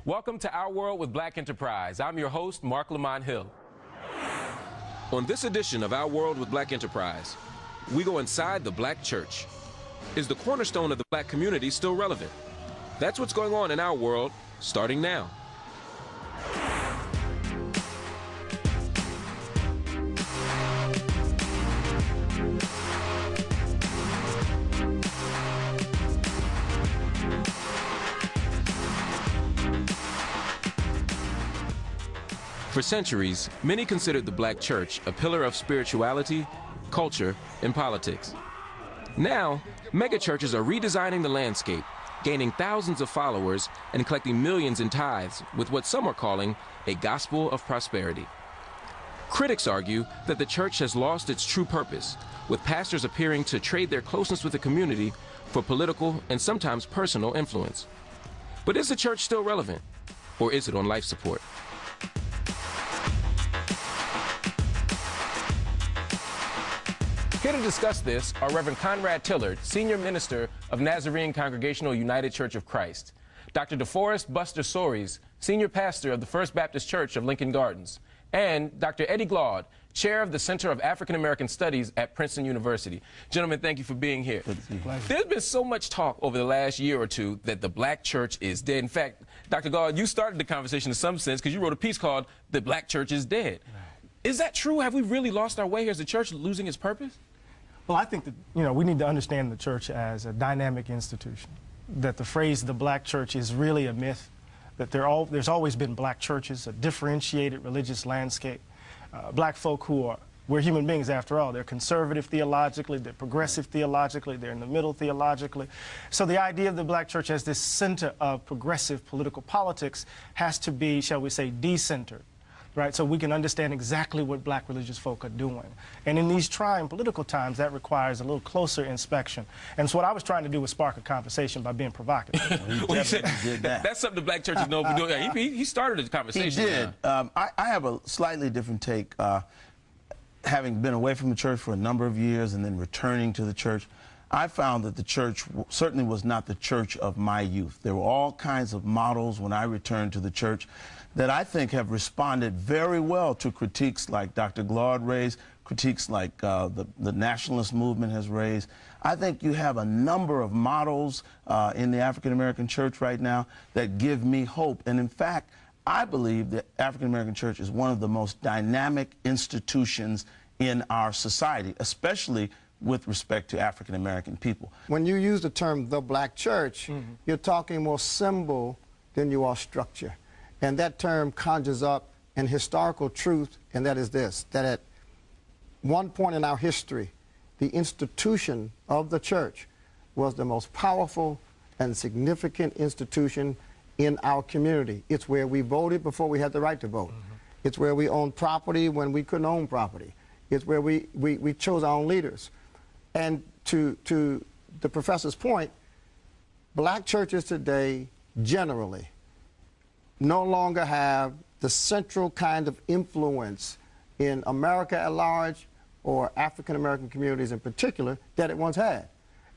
Welcome to Our World with Black Enterprise. I'm your host, Mark Lamont Hill. On this edition of Our World with Black Enterprise, we go inside the Black church. Is the cornerstone of the Black community still relevant? That's what's going on in our world, starting now. For centuries, many considered the Black church a pillar of spirituality, culture, and politics. Now, megachurches are redesigning the landscape, gaining thousands of followers and collecting millions in tithes with what some are calling a gospel of prosperity. Critics argue that the church has lost its true purpose, with pastors appearing to trade their closeness with the community for political and sometimes personal influence. But is the church still relevant, or is it on life support? Here to discuss this are Reverend Conrad Tillard, Senior Minister of Nazarene Congregational United Church of Christ, Dr. DeForest Buster Soares, Senior Pastor of the First Baptist Church of Lincoln Gardens, and Dr. Eddie Glaude, Chair of the Center of African American Studies at Princeton University. Gentlemen, thank you for being here. There's been so much talk over the last year or two that the Black church is dead. In fact, Dr. Glaude, you started the conversation in some sense because you wrote a piece called "The Black Church is Dead." Is that true? Have we really lost our way here? Is the church losing its purpose? Well, I think that, we need to understand the church as a dynamic institution, that the phrase the Black church is really a myth, that there's always been Black churches, a differentiated religious landscape, Black folk we're human beings after all. They're conservative theologically, they're progressive theologically, they're in the middle theologically. So the idea of the Black church as this center of progressive political politics has to be, shall we say, decentered. Right, so we can understand exactly what Black religious folk are doing. And in these trying political times, that requires a little closer inspection. And so what I was trying to do was spark a conversation by being provocative. Well, he did that. That's something the Black church is known for doing. He started the conversation. He did. I have a slightly different take. Having been away from the church for a number of years and then returning to the church, I found that the church certainly was not the church of my youth. There were all kinds of models when I returned to the church that I think have responded very well to critiques like Dr. Glaude raised, critiques like the nationalist movement has raised. I think you have a number of models in the African-American church right now that give me hope. And in fact, I believe the African-American church is one of the most dynamic institutions in our society, especially with respect to African-American people. When you use the term the Black church, you're talking more symbol than you are structure. And that term conjures up an historical truth, and that is this, that at one point in our history, the institution of the church was the most powerful and significant institution in our community. It's where we voted before we had the right to vote. It's where we owned property when we couldn't own property. It's where we chose our own leaders. And to the professor's point, Black churches today generally no longer have the central kind of influence in America at large or African-American communities in particular that it once had.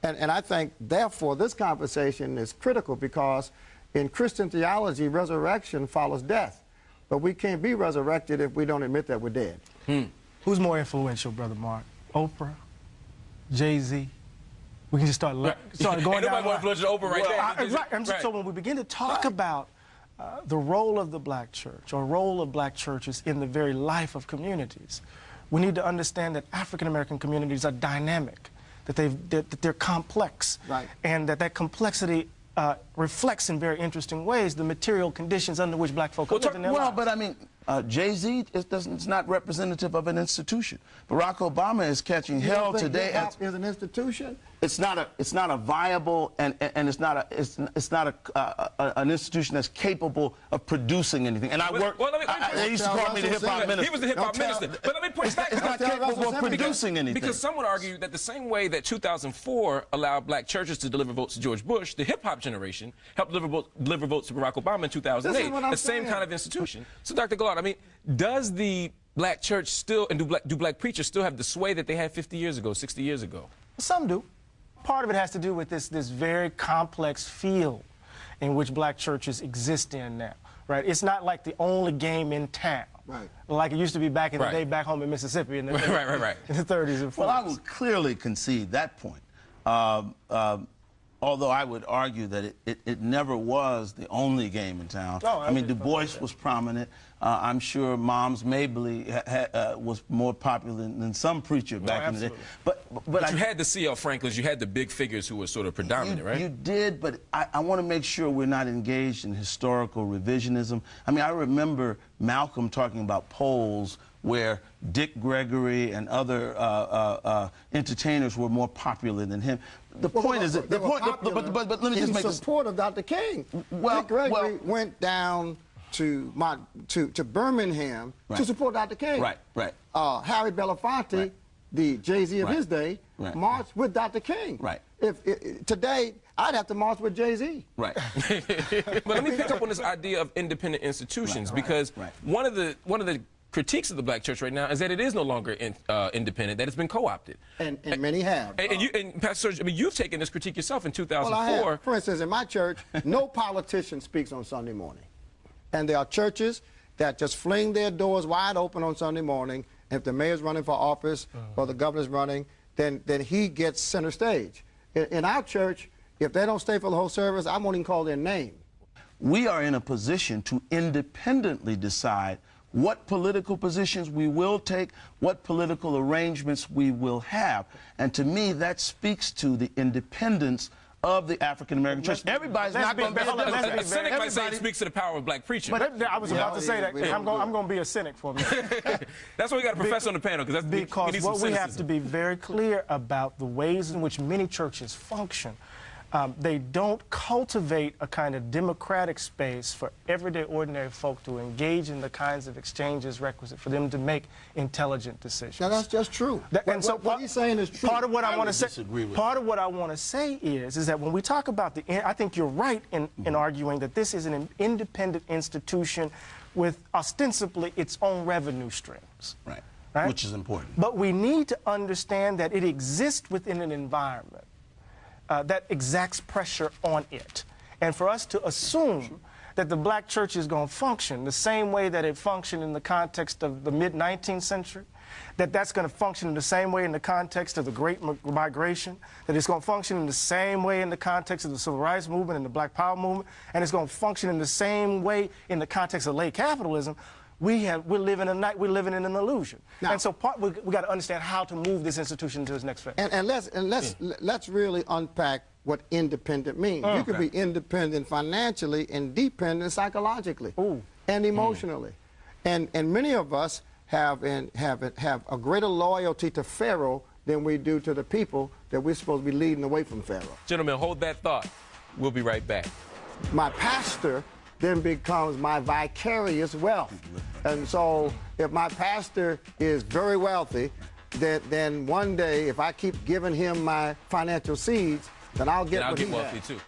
And I think, therefore, this conversation is critical because in Christian theology, resurrection follows death. But we can't be resurrected if we don't admit that we're dead. Who's more influential, Brother Mark? Oprah? Jay-Z? We can just start going down. Nobody more influential than Oprah right there. So when we begin to talk about the role of the Black church, or role of Black churches in the very life of communities, we need to understand that African-American communities are dynamic, that they're complex, and that complexity reflects in very interesting ways the material conditions under which Black folk live in their lives. Well, but I mean, Jay-Z is not representative of an institution. Barack Obama is catching hell today as an institution. It's not a viable and it's not an institution that's capable of producing anything. And they used to call me the hip hop minister. He was the hip hop minister. But let me point back. It's not capable of producing anything. Because some would argue that the same way that 2004 allowed Black churches to deliver votes to George Bush, the hip hop generation helped deliver votes to Barack Obama in 2008. The same kind of institution. So, Dr. Glaude, I mean, does the Black church still, and do black preachers still have the sway that they had 50 years ago, 60 years ago? Some do. Part of it has to do with this very complex field in which black churches exist in now, right? It's not like the only game in town. Right. Like it used to be back in the Right. day back home in Mississippi in the, Right. in the 30s and 40s. Well, I would clearly concede that point. Although I would argue that it never was the only game in town. Oh, I mean, Du agree. Bois was prominent. I'm sure Mom's Mabley was more popular than some preacher back in the day. absolutely. But You had the C.L. Franklins, you had the big figures who were sort of predominant, right? You did, but I want to make sure we're not engaged in historical revisionism. I mean, I remember Malcolm talking about polls where Dick Gregory and other entertainers were more popular than him. The point is that They were popular but let me just make in this. support of Dr. King. Well, Dick Gregory well- went down to Birmingham Right. to support Dr. King. Right. Harry Belafonte, Right. the Jay-Z of Right. his day, Right. marched with Dr. King. Right. If today, I'd have to march with Jay-Z. Right. But let me pick up on this idea of independent institutions, because right. one of the critiques of the black church right now is that it is no longer independent, that it's been co-opted. And many have. And Pastor Serge, I mean, you've taken this critique yourself in 2004. Well, I have. For instance, in my church, no politician speaks on Sunday morning. And there are churches that just fling their doors wide open on Sunday morning. If the mayor's running for office or the governor's running, then he gets center stage. In our church, if they don't stay for the whole service, I won't even call their name. We are in a position to independently decide what political positions we will take, what political arrangements we will have. And to me, that speaks to the independence of the African American church. Everybody's not going to be A cynic might say it speaks to the power of black preaching. But I was about to say that. I'm going to be a cynic for a minute. That's why we got a professor on the panel, because Because what we have to be very clear about the ways in which many churches function. They don't cultivate a kind of democratic space for everyday, ordinary folk to engage in the kinds of exchanges requisite for them to make intelligent decisions. Now, that's just true. What he's saying is true. Part of what I want to say, disagree with part of what I want to say is that when we talk about I think you're right in arguing that this is an independent institution with ostensibly its own revenue streams. Right. Right? Which is important. But we need to understand that it exists within an environment that exacts pressure on it. And for us to assume that the black church is going to function the same way that it functioned in the context of the mid-19th century, that's going to function in the same way in the context of the Great Migration, that it's going to function in the same way in the context of the Civil Rights Movement and the Black Power Movement, and it's going to function in the same way in the context of late capitalism, we're living in an illusion. Now, and so we got to understand how to move this institution to its next phase. And let's really unpack what independent means. You can be independent financially and dependent psychologically and emotionally. And many of us have a greater loyalty to Pharaoh than we do to the people that we're supposed to be leading away from Pharaoh. Gentlemen, hold that thought. We'll be right back. My pastor then becomes my vicarious wealth. And so if my pastor is very wealthy, then one day if I keep giving him my financial seeds, then I'll get what he has. wealthy too.